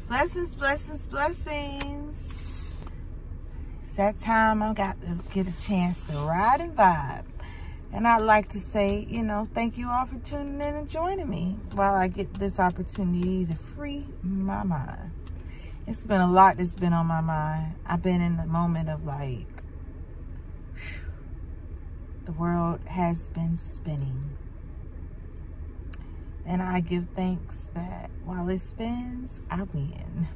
Blessings, blessings, blessings. It's that time I got to get a chance to ride and vibe. And I'd like to say, thank you all for tuning in and joining me while I get this opportunity to free my mind. It's been a lot that's been on my mind. I've been in the moment of like, the world has been spinning. And I give thanks that while it spins, I win.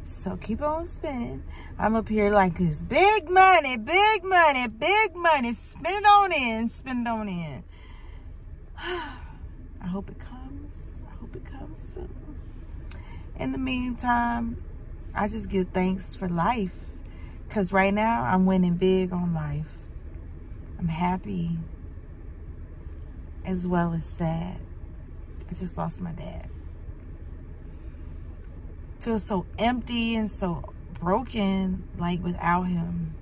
So keep on spinning. I'm up here like this. Big money, big money, big money. Spin it on in, spin it on in. I hope it comes. I hope it comes soon. In the meantime, I just give thanks for life. Because right now, I'm winning big on life. I'm happy as well as sad. I just lost my dad. Feel so empty and so broken, like without him.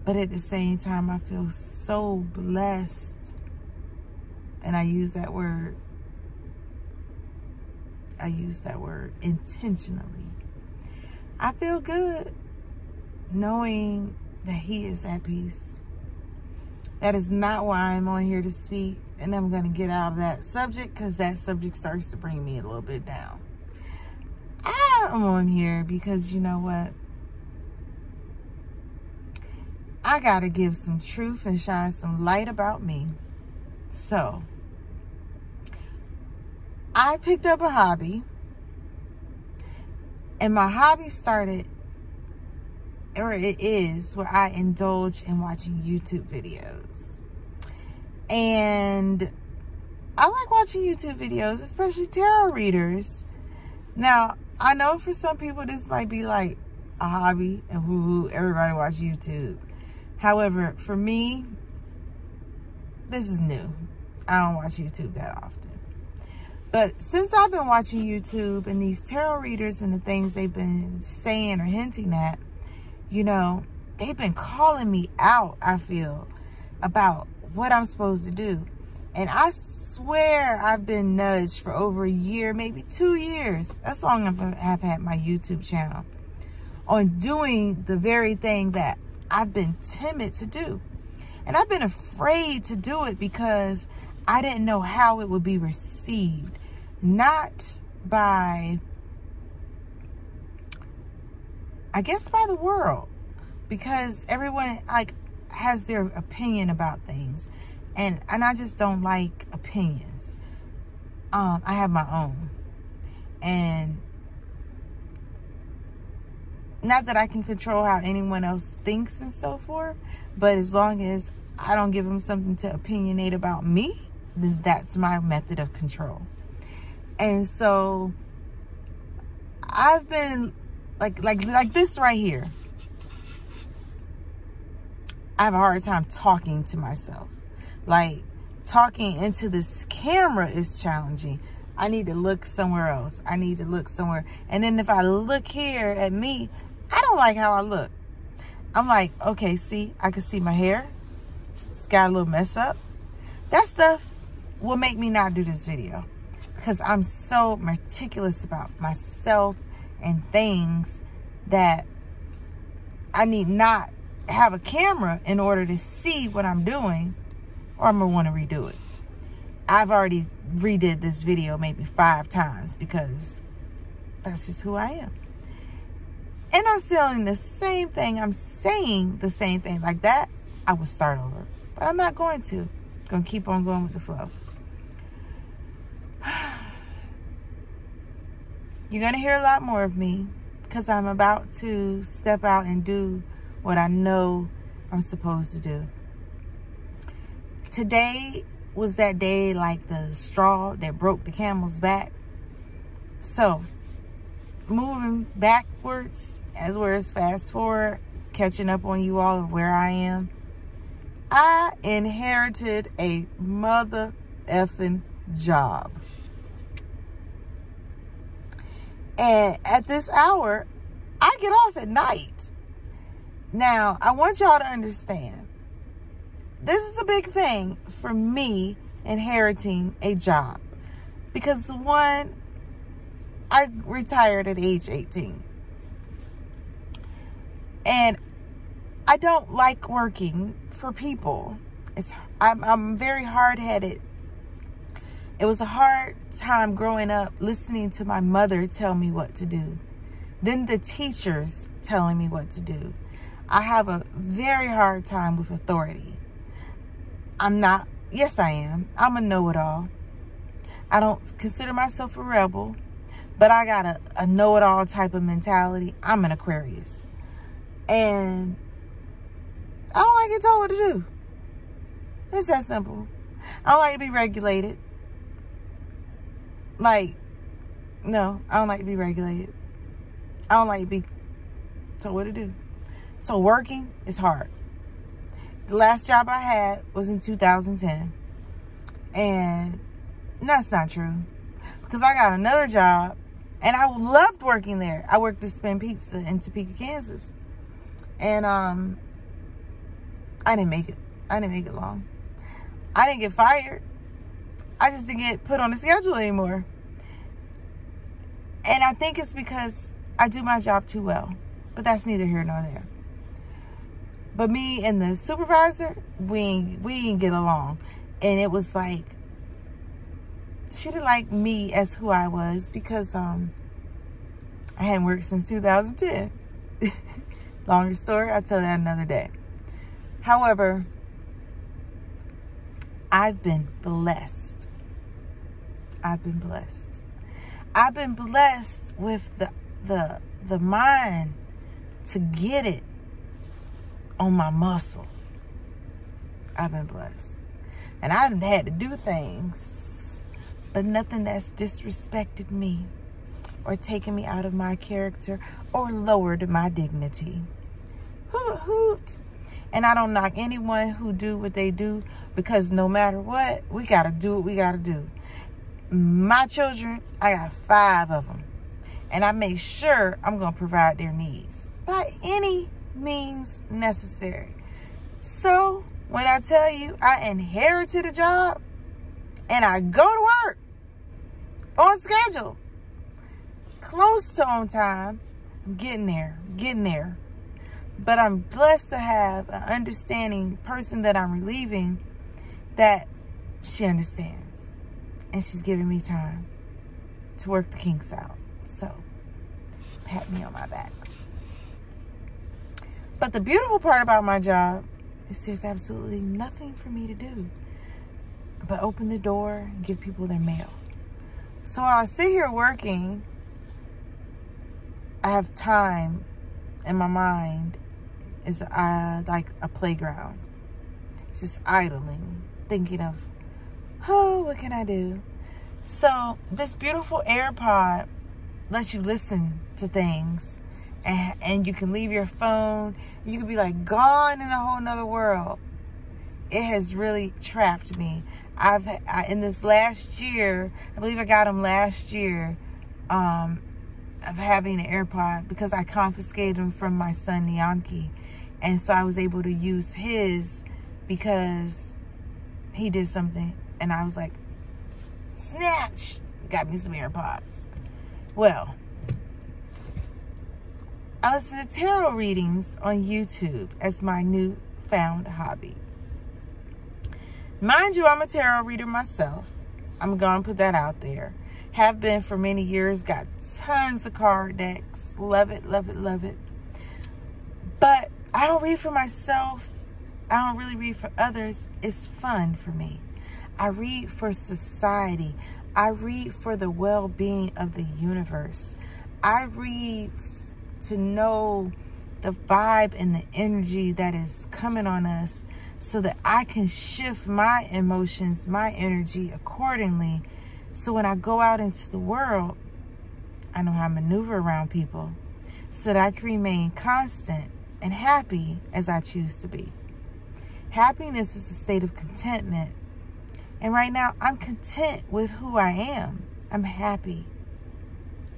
But at the same time, I feel so blessed. And I use that word. I use that word intentionally. I feel good knowing that he is at peace. That is not why I'm on here to speak. And I'm going to get out of that subject because that subject starts to bring me a little bit down. I'm on here because you know what? I got to give some truth and shine some light about me. So, I picked up a hobby. And my hobby started, or it is, where I indulge in watching YouTube videos. And I like watching YouTube videos, especially tarot readers. Now, I know for some people this might be like a hobby and woo-hoo, everybody watch YouTube. However, for me, this is new. I don't watch YouTube that often. But since I've been watching YouTube and these tarot readers and the things they've been saying or hinting at, they've been calling me out, I feel, about what I'm supposed to do. And I swear I've been nudged for over a year, maybe 2 years. That's long I've had my YouTube channel on doing the very thing that I've been timid to do. And I've been afraid to do it because I didn't know how it would be received. Not by, I guess, by the world. Because everyone has their opinion about things. And I just don't like opinions. I have my own. And not that I can control how anyone else thinks and so forth. But as long as I don't give them something to opinionate about me, then that's my method of control. And so I've been like this right here. I have a hard time talking to myself. Like, talking into this camera is challenging. I need to look somewhere else. I need to look somewhere. And then if I look here at me, I don't like how I look. I'm like, okay, see, I can see my hair. It's got a little mess up. That stuff will make me not do this video. Because I'm so meticulous about myself and things that I need not have a camera in order to see what I'm doing, or I'm going to want to redo it. I've already redid this video maybe 5 times because that's just who I am. And I'm selling the same thing. I'm saying the same thing. Like that, I would start over. But I'm not going to. I'm going to keep on going with the flow. You're going to hear a lot more of me because I'm about to step out and do what I know I'm supposed to do. Today was that day, like the straw that broke the camel's back. So, moving backwards, as well as fast forward, catching up on you all of where I am. I inherited a mother effing job. And at this hour, I get off at night. Now, I want y'all to understand, this is a big thing for me inheriting a job. Because one, I retired at age 18. And I don't like working for people. I'm very hard-headed. It was a hard time growing up listening to my mother tell me what to do. Then the teachers telling me what to do. I have a very hard time with authority. Yes, I am. I'm a know-it-all. I don't consider myself a rebel, but I got a know-it-all type of mentality. I'm an Aquarius. And I don't like to get told what to do. It's that simple. I don't like to be regulated. No, I don't like to be regulated. I don't like to be told what to do. So working is hard. The last job I had was in 2010. And that's not true. Because I got another job and I loved working there. I worked at Spin Pizza in Topeka, Kansas. And I didn't make it. I didn't make it long. I didn't get fired. I just didn't get put on the schedule anymore. And I think it's because I do my job too well. But that's neither here nor there. But me and the supervisor, we didn't get along. And it was like, she didn't like me as who I was because I hadn't worked since 2010. Longer story, I'll tell that another day. However, I've been blessed. I've been blessed. I've been blessed with the mind to get it on my muscle. I've been blessed. And I've had to do things, but nothing that's disrespected me or taken me out of my character or lowered my dignity. Hoot, hoot. And I don't knock anyone who do what they do, because no matter what, we got to do what we got to do. My children, I got 5 of them. And I make sure I'm going to provide their needs by any means necessary. So when I tell you I inherited a job and I go to work on schedule, close to on time, I'm getting there. But I'm blessed to have an understanding person that I'm relieving, that she understands. And she's giving me time to work the kinks out. So, pat me on my back. But the beautiful part about my job is there's absolutely nothing for me to do but open the door and give people their mail. So while I sit here working, I have time in my mind is like a playground. It's just idling, thinking of, oh, what can I do? So this beautiful Airpod lets you listen to things, and you can leave your phone. You can be like gone in a whole nother world. It has really trapped me. In this last year, I believe I got them last year, of having an Airpod, because I confiscated them from my son Nianki. And so I was able to use his because he did something. And I was like, snatch, got me some Airpods. Well, I listen to tarot readings on YouTube as my newfound hobby. Mind you, I'm a tarot reader myself. I'm going to put that out there. Have been for many years. Got tons of card decks. Love it, love it, love it. But I don't read for myself. I don't really read for others. It's fun for me. I read for society. I read for the well-being of the universe. I read to know the vibe and the energy that is coming on us, so that I can shift my emotions, my energy accordingly. So when I go out into the world, I know how to maneuver around people so that I can remain constant and happy as I choose to be. Happiness is a state of contentment. And right now, I'm content with who I am. I'm happy.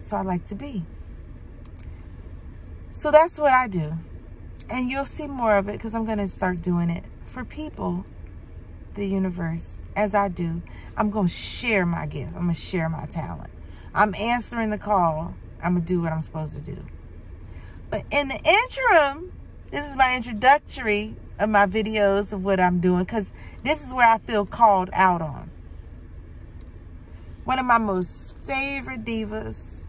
So I like to be. So that's what I do. And you'll see more of it, because I'm going to start doing it for people, the universe, as I do. I'm going to share my gift. I'm going to share my talent. I'm answering the call. I'm going to do what I'm supposed to do. But in the interim, this is my introductory of my videos of what I'm doing, because this is where I feel called out on. One of my most favorite divas.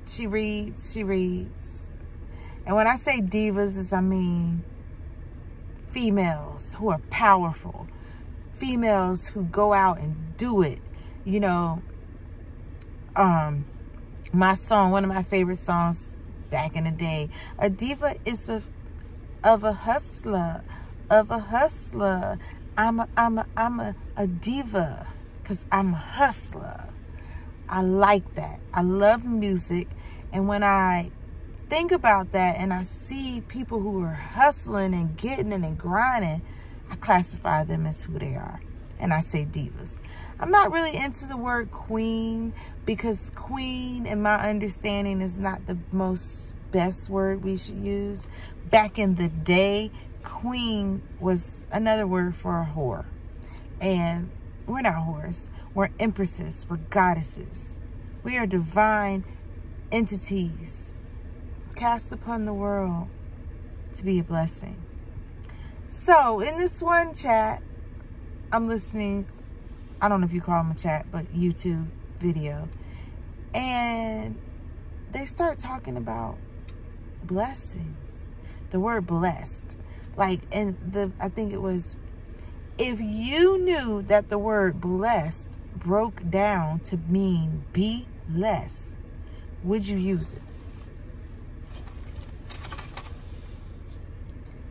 She reads. And when I say divas, I mean females who are powerful. Females who go out and do it. You know, my song, one of my favorite songs back in the day, a diva is of a hustler. I'm a diva because I'm a hustler. I like that. I love music. And when I think about that and I see people who are hustling and getting it and grinding, I classify them as who they are. And I say divas. I'm not really into the word queen, because queen, in my understanding, is not the most best word we should use. Back in the day, queen was another word for a whore. And we're not whores. We're empresses. We're goddesses. We are divine entities cast upon the world to be a blessing. So in this one chat, I'm listening, I don't know if you call them a chat, but YouTube video. And they start talking about blessings. The word blessed. Like, I think it was, if you knew that the word blessed broke down to mean be less, would you use it?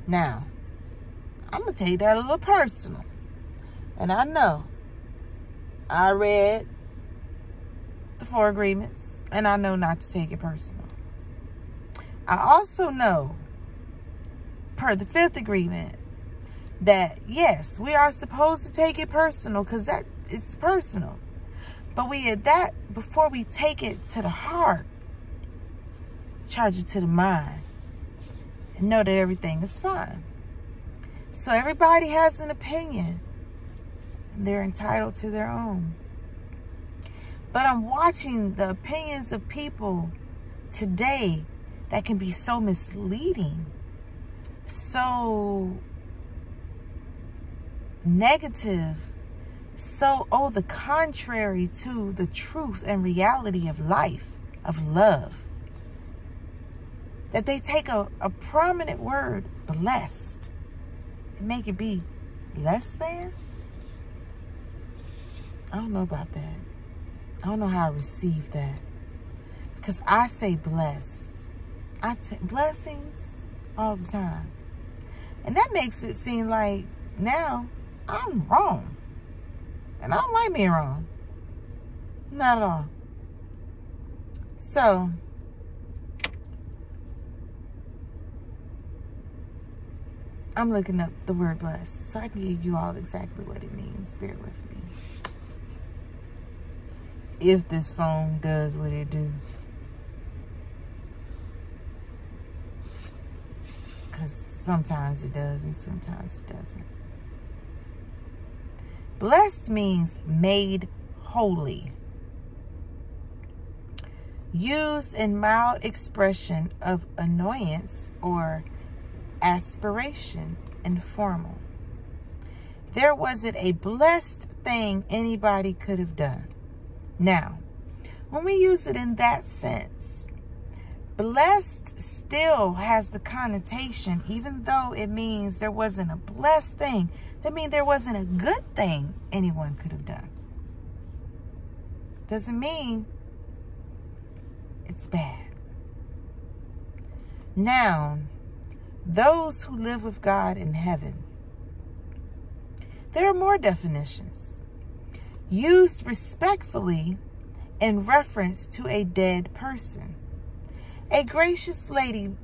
Now, I'm going to take that a little personal. And I know I read the 4 agreements, and I know not to take it personal. I also know, per the 5th agreement, that yes, we are supposed to take it personal, because that it's personal. But before we take it to the heart, charge it to the mind, and know that everything is fine. So everybody has an opinion, and they're entitled to their own. But I'm watching the opinions of people today that can be so misleading, so negative, so the contrary to the truth and reality of life, of love, that they take a prominent word, blessed, and make it be less than. I don't know about that. I don't know how I receive that. Because I say blessed. I take blessings all the time. And that makes it seem like now I'm wrong. And I don't like being wrong. Not at all. So, I'm looking up the word blessed so I can give you all exactly what it means. Bear with me. If this phone does what it do. Because sometimes it does and sometimes it doesn't. Blessed means made holy. Used in mild expression of annoyance or aspiration, informal. There wasn't a blessed thing anybody could have done. Now, when we use it in that sense, blessed still has the connotation, even though it means there wasn't a blessed thing, that means there wasn't a good thing anyone could have done. Doesn't mean it's bad. Now, those who live with God in heaven. There are more definitions. Used respectfully in reference to a dead person. A gracious lady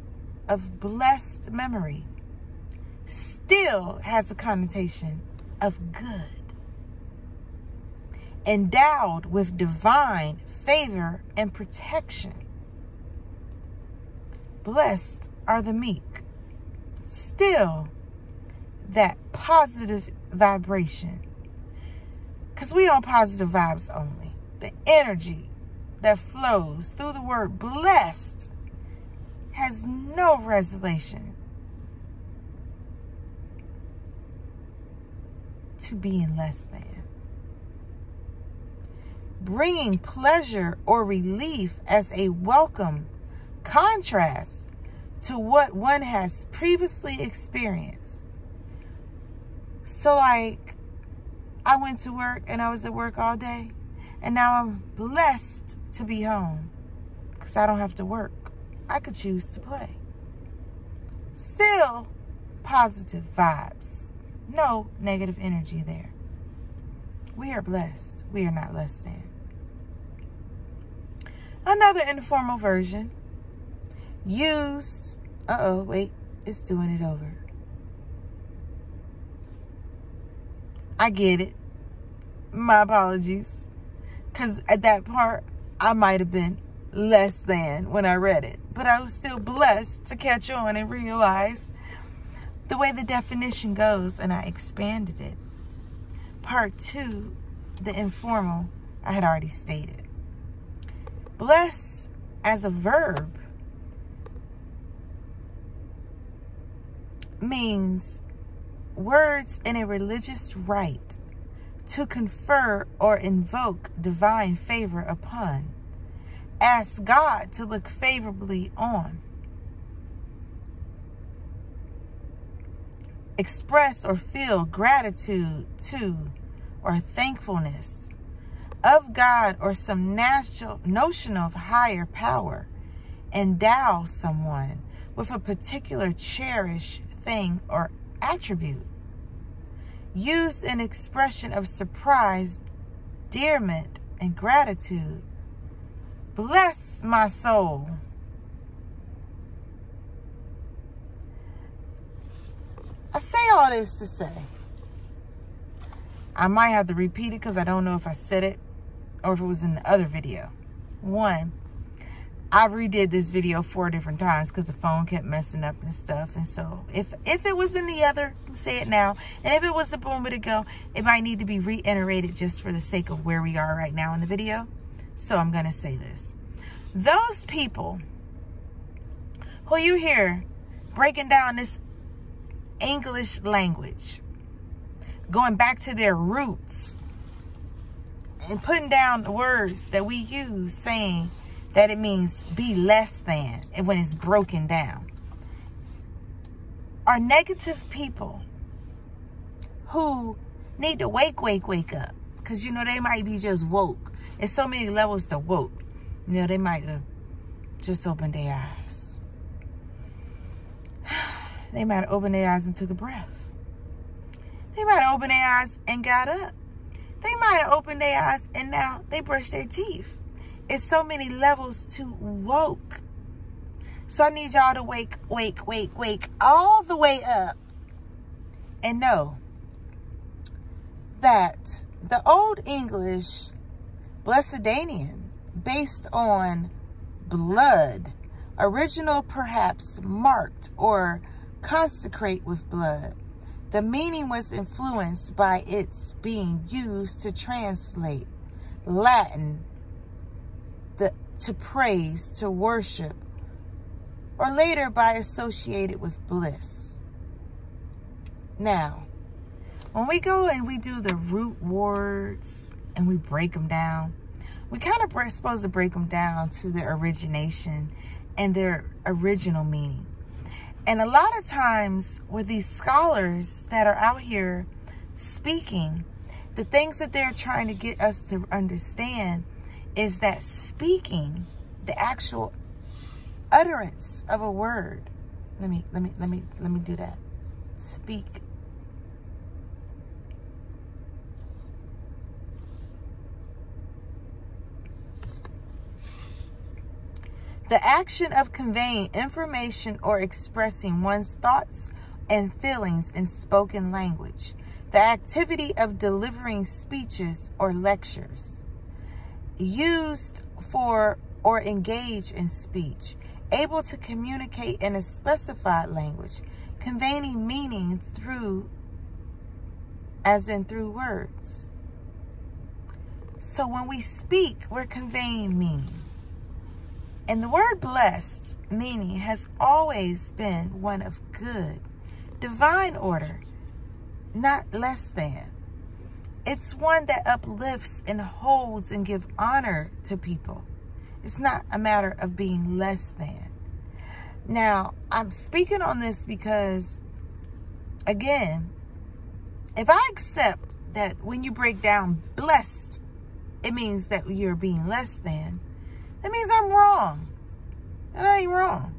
of blessed memory still has a connotation of good. Endowed with divine favor and protection. Blessed are the meek. Still that positive vibration. Because we on positive vibes only. the energy that flows through the word blessed has no resolution to being less than. Bringing pleasure or relief as a welcome contrast to what one has previously experienced. So like, I went to work and I was at work all day, and now I'm blessed to be home because I don't have to work. I could choose to play. Still positive vibes. No negative energy there. We are blessed. We are not less than. Another informal version. Used. Uh-oh, wait. It's doing it over. I get it. My apologies. Because at that part, I might have been less than when I read it. But I was still blessed to catch on and realize the way the definition goes, and I expanded it. Part 2, the informal, I had already stated. Bless as a verb means words in a religious rite to confer or invoke divine favor upon. Ask God to look favorably on. Express or feel gratitude to or thankfulness of God or some natural notion of higher power. Endow someone with a particular cherished thing or attribute. Use an expression of surprise, endearment, and gratitude. Bless my soul. I say all this to say, I might have to repeat it because I don't know if I said it or if it was in the other video. One, I redid this video 4 different times because the phone kept messing up and stuff. And so if it was in the other, say it now. And if it was a moment ago, it might need to be reiterated just for the sake of where we are right now in the video. So I'm going to say this. Those people who you hear breaking down this English language, going back to their roots and putting down the words that we use, saying that it means be less than, and when it's broken down, are negative people who need to wake up. Because, you know, they might be just woke. There's so many levels to woke. You know, they might have just opened their eyes. They might have opened their eyes and took a breath. They might have opened their eyes and got up. They might have opened their eyes and now they brush their teeth. It's so many levels to woke. So I need y'all to wake all the way up and know that the Old English Blessedanian, based on blood, original perhaps marked or consecrate with blood. The meaning was influenced by its being used to translate Latin, to praise, to worship, or later by associated with bliss. Now, when we go and we do the root words and we break them down, we kind of supposed to break them down to their origination and their original meaning. And a lot of times with these scholars that are out here speaking, the things that they're trying to get us to understand is that speaking, the actual utterance of a word. Let me do that. Speak. The action of conveying information or expressing one's thoughts and feelings in spoken language. The activity of delivering speeches or lectures. Used for or engage in speech. Able to communicate in a specified language. Conveying meaning through, as in through words. So when we speak, we're conveying meaning. And the word blessed meaning has always been one of good, divine order, not less than. It's one that uplifts and holds and gives honor to people. It's not a matter of being less than. Now, I'm speaking on this because, again, if I accept that when you break down blessed, it means that you're being less than, that means I'm wrong. And I ain't wrong.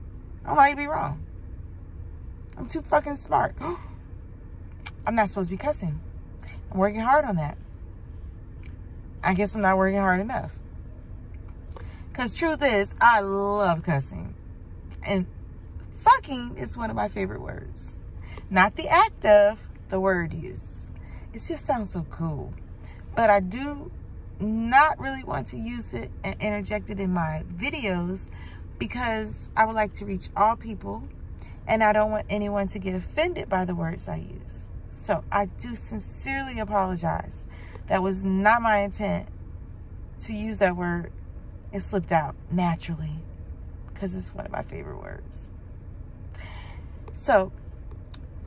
I might be wrong. I'm too fucking smart. I'm not supposed to be cussing. I'm working hard on that. I guess I'm not working hard enough. Because truth is, I love cussing. And fucking is one of my favorite words. Not the act of, the word use. It just sounds so cool. But I do not really want to use it and interject it in my videos because I would like to reach all people and I don't want anyone to get offended by the words I use. So I do sincerely apologize. That was not my intent to use that word. It slipped out naturally because it's one of my favorite words. So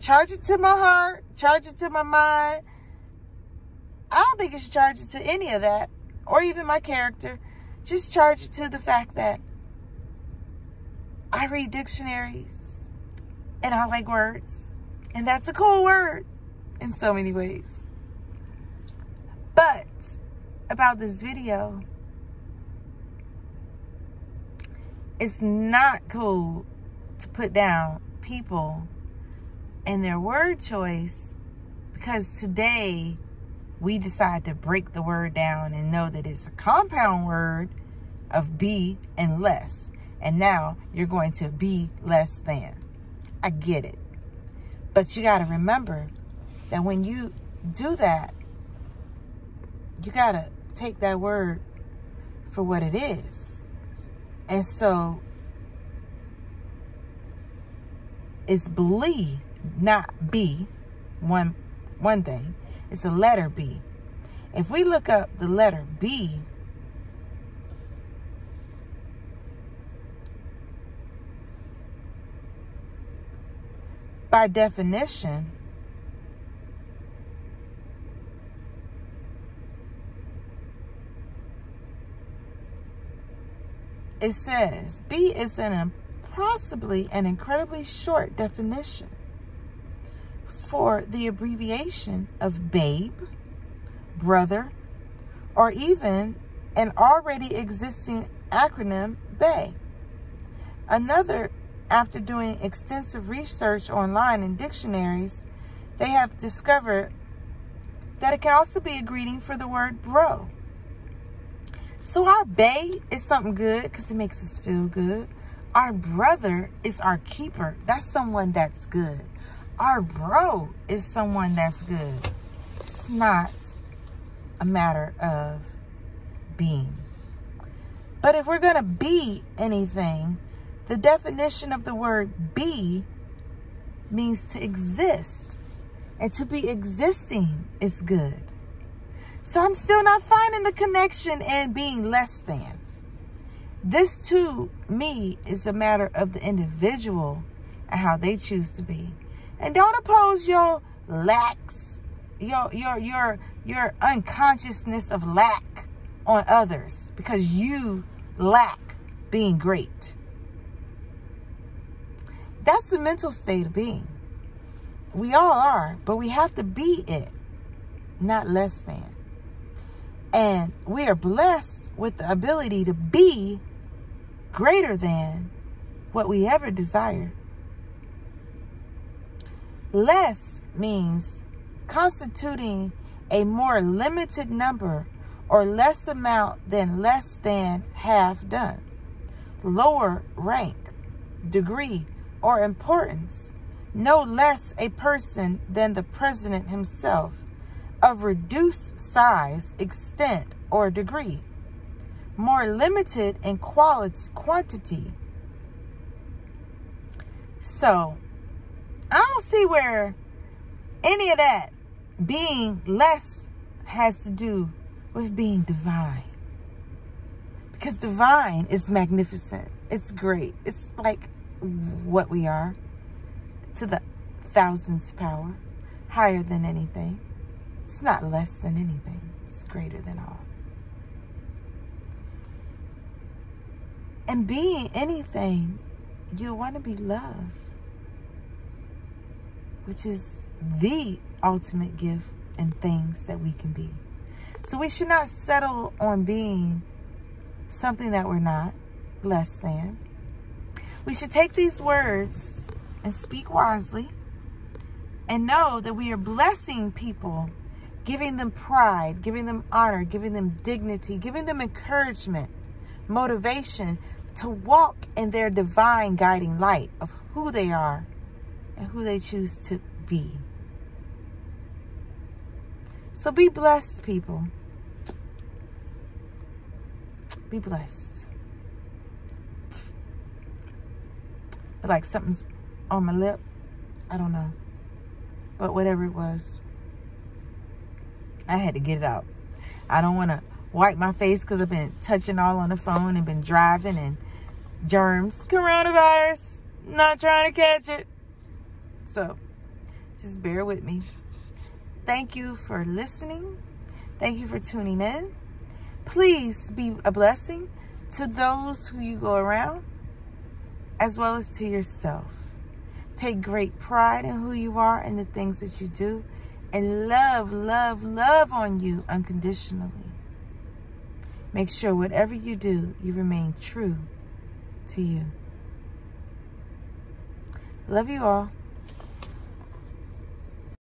charge it to my heart, charge it to my mind. I don't think you should charge it to any of that or even my character. Just charge it to the fact that I read dictionaries and I like words. And that's a cool word in so many ways. But about this video, it's not cool to put down people and their word choice because today we decide to break the word down and know that it's a compound word of be and less. And now you're going to be less than. I get it. But you got to remember that when you do that, you got to take that word for what it is. And so it's blee, not be, one thing. It's a letter B. If we look up the letter B, by definition, it says B is possibly an incredibly short definition for the abbreviation of babe, brother, or even an already existing acronym, BAE. Another, after doing extensive research online in dictionaries, they have discovered that it can also be a greeting for the word bro. So our bae is something good because it makes us feel good. Our brother is our keeper. That's someone that's good. Our bro is someone that's good. It's not a matter of being. But if we're going to be anything, the definition of the word be means to exist. And to be existing is good. So I'm still not finding the connection in being less than. This, to me, is a matter of the individual and how they choose to be. And don't oppose your lacks, your unconsciousness of lack on others because you lack being great. That's the mental state of being. We all are, but we have to be it, not less than. And we are blessed with the ability to be greater than what we ever desire. Less means constituting a more limited number or less amount than less than have done. Lower rank, degree, or importance. No less a person than the president himself, of reduced size, extent, or degree. More limited in quantity. So, I don't see where any of that being less has to do with being divine. Because divine is magnificent. It's great. It's like what we are, to the thousandth power, higher than anything. It's not less than anything. It's greater than all. And being anything, you want to be love, which is the ultimate gift and things that we can be. So we should not settle on being something that we're not, less than. We should take these words and speak wisely and know that we are blessing people, giving them pride, giving them honor, giving them dignity, giving them encouragement, motivation to walk in their divine guiding light of who they are and who they choose to be. So be blessed, people. Be blessed. I feel like something's on my lip. I don't know. But whatever it was, I had to get it out. I don't want to wipe my face because I've been touching all on the phone and been driving, and germs, coronavirus, not trying to catch it. So just bear with me. Thank you for listening. Thank you for tuning in. Please be a blessing to those who you go around, as well as to yourself. Take great pride in who you are and the things that you do, and love, love, love on you unconditionally. Make sure whatever you do, you remain true to you. Love you all.